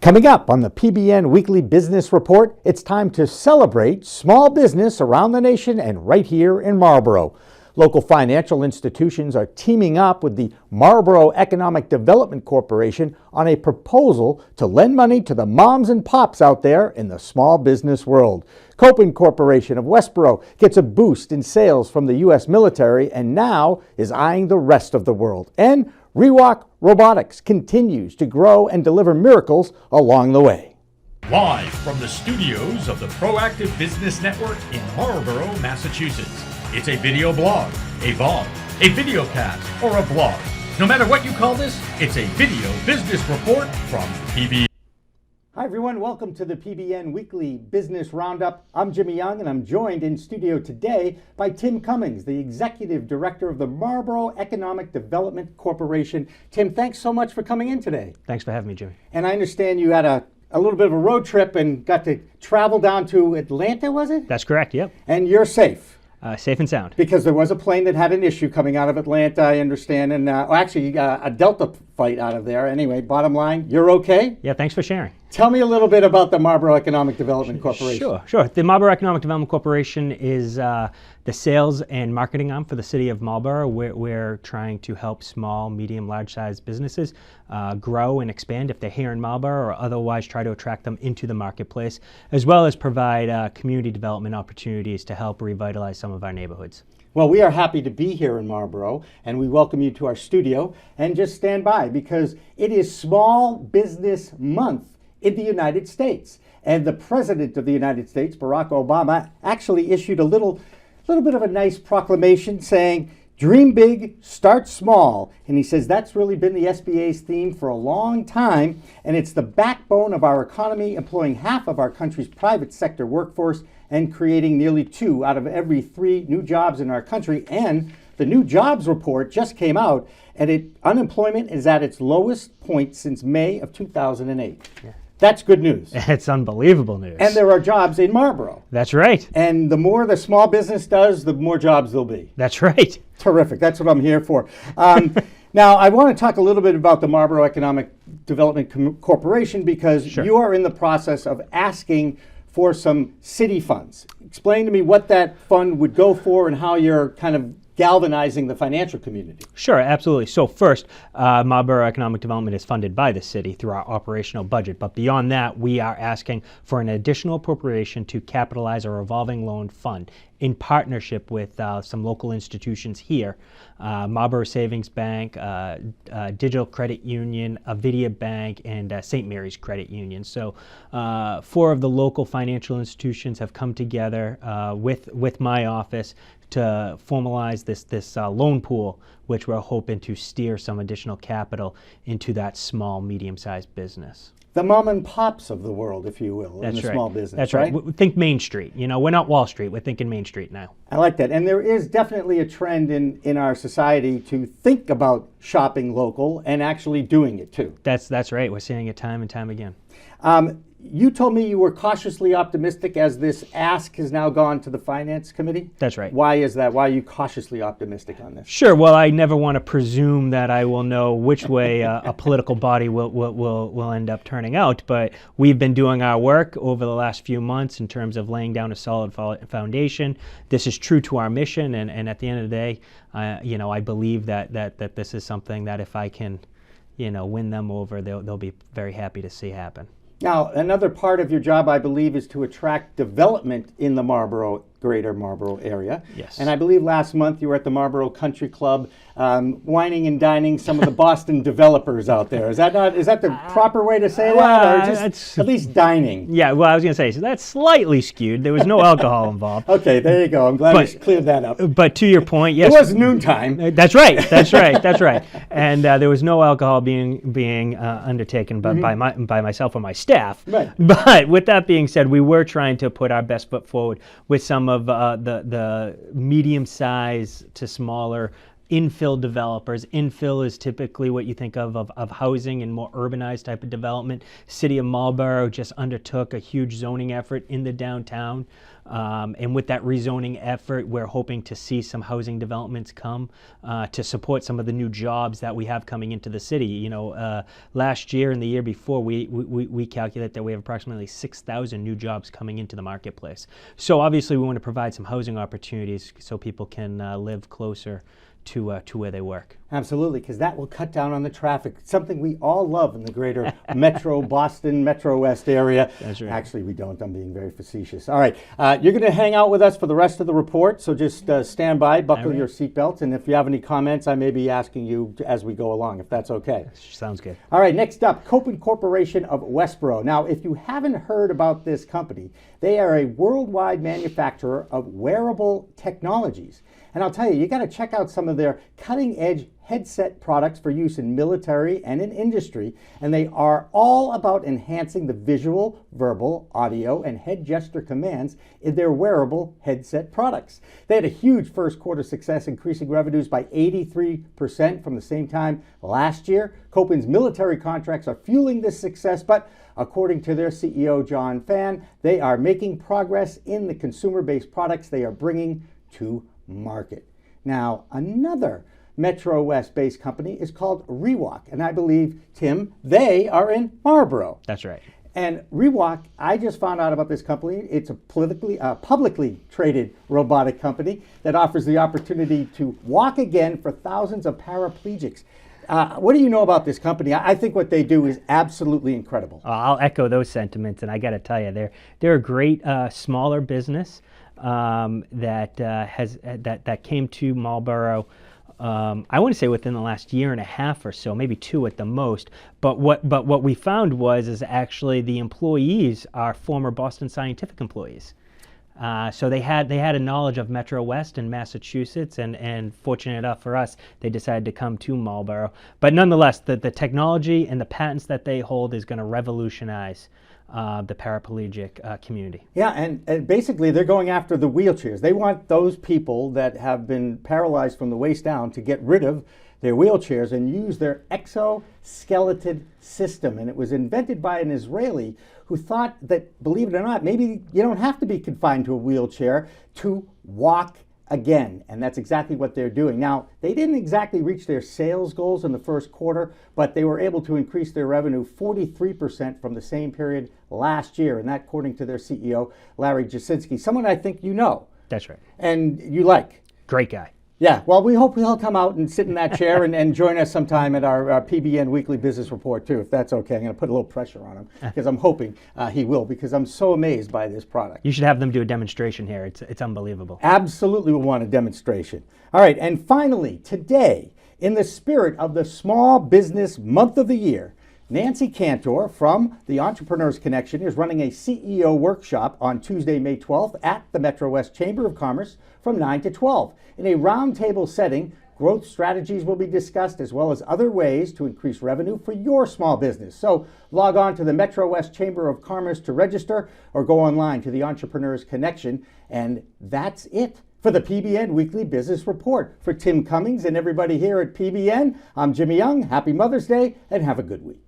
Coming up on the PBN Weekly Business Report, it's time to celebrate small business around the nation and right here in Marlboro. Local financial institutions are teaming up with the Marlboro Economic Development Corporation on a proposal to lend money to the moms and pops out there in the small business world. Copen Corporation of Westboro gets a boost in sales from the U.S. military and now is eyeing the rest of the world. And Rewalk Robotics continues to grow and deliver miracles along the way. Live from the studios of the Proactive Business Network in Marlboro, Massachusetts. It's a video blog, a vlog, a video cast, or a blog. No matter what you call this, it's a video business report from PBN. Hi everyone, welcome to the PBN Weekly Business Roundup. I'm Jimmy Young and I'm joined in studio today by Tim Cummings, the Executive Director of the Marlboro Economic Development Corporation. Tim, thanks so much for coming in today. Thanks for having me, Jimmy. And I understand you had a little bit of a road trip and got to travel down to Atlanta, was it? That's correct, yep. And you're safe. Safe and sound. Because there was a plane that had an issue coming out of Atlanta, I understand, and actually you got a Delta flight out of there. Anyway, bottom line, you're okay? Yeah, thanks for sharing. Tell me a little bit about the Marlboro Economic Development Corporation. Sure. The Marlboro Economic Development Corporation is the sales and marketing arm for the city of Marlboro. We're trying to help small, medium, large-sized businesses grow and expand if they're here in Marlboro, or otherwise try to attract them into the marketplace, as well as provide community development opportunities to help revitalize some of our neighborhoods. Well, we are happy to be here in Marlboro, and we welcome you to our studio. And just stand by, because it is Small Business Month in the United States. And the President of the United States, Barack Obama, actually issued a little bit of a nice proclamation saying, dream big, start small. And he says that's really been the SBA's theme for a long time, and it's the backbone of our economy, employing half of our country's private sector workforce and creating nearly 2 out of every 3 new jobs in our country. And the new jobs report just came out, and unemployment is at its lowest point since May of 2008. Yeah. That's good news. It's unbelievable news. And there are jobs in Marlboro. That's right. And the more the small business does, the more jobs there'll be. That's right. Terrific. That's what I'm here for. Now, I want to talk a little bit about the Marlboro Economic Development Corporation, because Sure. you are in the process of asking for some city funds. Explain to me what that fund would go for and how you're kind of galvanizing the financial community. Sure, absolutely. So first, Marlboro Economic Development is funded by the city through our operational budget. But beyond that, we are asking for an additional appropriation to capitalize a revolving loan fund in partnership with some local institutions here, Marlboro Savings Bank, Digital Credit Union, Avidia Bank, and St. Mary's Credit Union. So 4 of the local financial institutions have come together with my office to formalize this loan pool, which we're hoping to steer some additional capital into that small, medium-sized business. The mom and pops of the world, if you will, in the small business. That's right. Think Main Street. You know, we're not Wall Street. We're thinking Main Street now. I like that. And there is definitely a trend in our society to think about shopping local and actually doing it too. That's right. We're seeing it time and time again. You told me you were cautiously optimistic as this ask has now gone to the Finance Committee. That's right. Why is that? Why are you cautiously optimistic on this? Sure. Well, I never want to presume that I will know which way a political body will end up turning out, but we've been doing our work over the last few months in terms of laying down a solid foundation. This is true to our mission, and at the end of the day, I believe that this is something that if I can, win them over, they'll be very happy to see happen. Now, another part of your job, I believe, is to attract development in the greater Marlboro area. Yes. And I believe last month you were at the Marlboro Country Club wining and dining some of the Boston developers out there. Is that the proper way to say that? Or just at least dining? Yeah, well, I was going to say, so that's slightly skewed. There was no alcohol involved. Okay, there you go. I'm glad you cleared that up. But to your point, yes. It was noontime. That's right. And there was no alcohol being undertaken by myself or my staff. Right. But with that being said, we were trying to put our best foot forward with some of the medium-sized to smaller infill developers. Infill is typically what you think of housing and more urbanized type of development. City of Marlborough just undertook a huge zoning effort in the downtown. And with that rezoning effort, we're hoping to see some housing developments come to support some of the new jobs that we have coming into the city. You know, last year and the year before, we calculate that we have approximately 6,000 new jobs coming into the marketplace. So obviously we want to provide some housing opportunities so people can live closer to where they work. Absolutely, because that will cut down on the traffic, something we all love in the greater Metro Boston, Metrowest area. That's right. Actually, we don't. I'm being very facetious. All right, you're going to hang out with us for the rest of the report, so just stand by, buckle your seatbelts, and if you have any comments, I may be asking you as we go along, if that's okay. Sounds good. All right, next up, Kopin Corporation of Westboro. Now, if you haven't heard about this company, they are a worldwide manufacturer of wearable technologies. And I'll tell you, you got to check out some of their cutting-edge headset products for use in military and in industry, and they are all about enhancing the visual, verbal, audio, and head gesture commands in their wearable headset products. They had a huge first quarter success, increasing revenues by 83% from the same time last year. Kopin's military contracts are fueling this success, but according to their CEO, John Fan, they are making progress in the consumer-based products they are bringing to market. Now, another Metrowest-based company is called Rewalk, and I believe, Tim, they are in Marlborough. That's right. And Rewalk, I just found out about this company. It's a publicly traded robotic company that offers the opportunity to walk again for thousands of paraplegics. What do you know about this company? I think what they do is absolutely incredible. I'll echo those sentiments, and I got to tell you, they're a great smaller business that came to Marlborough. I want to say within the last year and a half or so, maybe 2 at the most. But what we found is actually the employees are former Boston Scientific employees. So they had a knowledge of Metrowest in Massachusetts, and fortunate enough for us, they decided to come to Marlborough. But nonetheless, the technology and the patents that they hold is going to revolutionize the paraplegic community. Yeah, and basically they're going after the wheelchairs. They want those people that have been paralyzed from the waist down to get rid of their wheelchairs and use their exoskeleton system. And it was invented by an Israeli who thought that, believe it or not, maybe you don't have to be confined to a wheelchair to walk again, and that's exactly what they're doing. Now, they didn't exactly reach their sales goals in the first quarter, but they were able to increase their revenue 43% from the same period last year, and that according to their CEO, Larry Jasinski, someone I think you know. That's right. And you like. Great guy. Yeah, well, we hope he'll come out and sit in that chair and join us sometime at our PBN Weekly Business Report, too, if that's okay. I'm going to put a little pressure on him because I'm hoping he will, because I'm so amazed by this product. You should have them do a demonstration here. It's unbelievable. Absolutely, we'll want a demonstration. All right, and finally, today, in the spirit of the Small Business Month of the Year, Nancy Cantor from the Entrepreneurs Connection is running a CEO workshop on Tuesday, May 12th at the Metrowest Chamber of Commerce from 9 to 12. In a roundtable setting, growth strategies will be discussed as well as other ways to increase revenue for your small business. So log on to the Metrowest Chamber of Commerce to register or go online to the Entrepreneurs Connection. And that's it for the PBN Weekly Business Report. For Tim Cummings and everybody here at PBN, I'm Jimmy Young. Happy Mother's Day and have a good week.